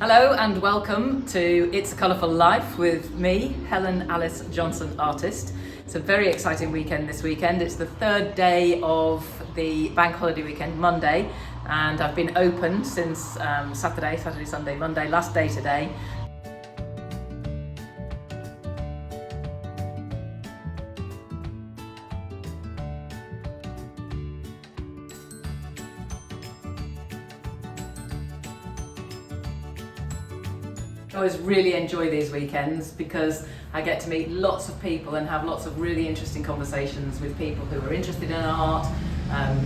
Hello and welcome to It's a Colourful Life with me, Helen Alice Johnson, artist. It's a very exciting weekend this weekend. It's the third day of the bank holiday weekend, Monday, and I've been open since Saturday, Sunday, Monday, last day today. I always really enjoy these weekends because I get to meet lots of people and have lots of really interesting conversations with people who are interested in art,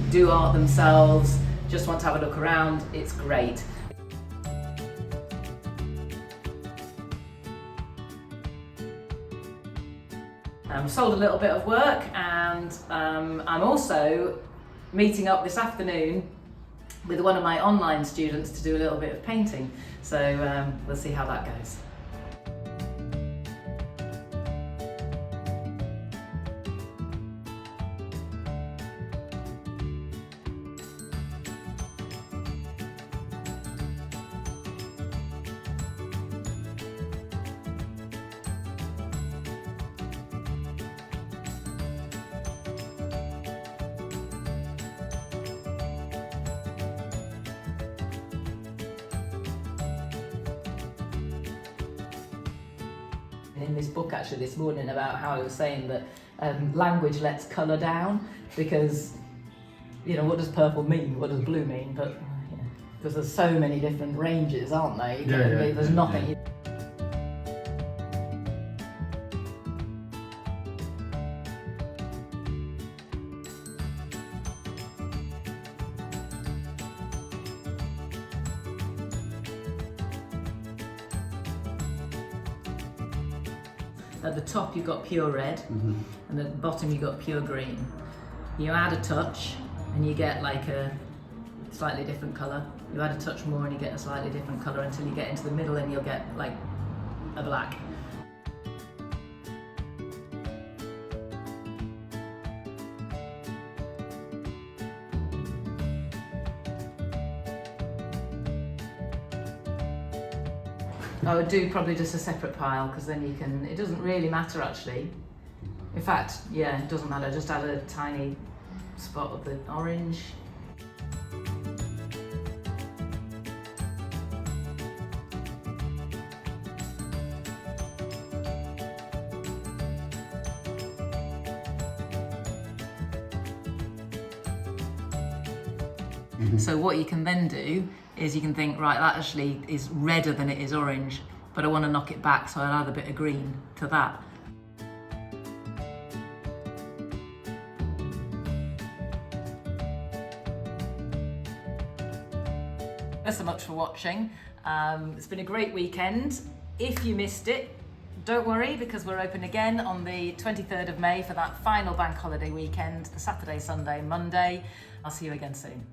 do art themselves, just want to have a look around. It's great. Sold a little bit of work, and I'm also meeting up this afternoon with one of my online students to do a little bit of painting. So we'll see how that goes. In this book actually this morning about how I was saying that language lets colour down, because what does purple mean, what does blue mean, but because there's so many different ranges, aren't there? There's nothing. At the top you've got pure red, and at the bottom you've got pure green. You add a touch and you get like a slightly different colour. You add a touch more and you get a slightly different colour until you get into the middle and you'll get like a black. I would do probably just a separate pile, because then it doesn't really matter actually. In fact, yeah, it doesn't matter, just add a tiny spot of the orange. So what you can then do is you can think, right, that actually is redder than it is orange, but I want to knock it back, so I'll add a bit of green to that. Thanks so much for watching. It's been a great weekend. If you missed it, don't worry, because we're open again on the 23rd of May for that final bank holiday weekend, the Saturday, Sunday, Monday. I'll see you again soon.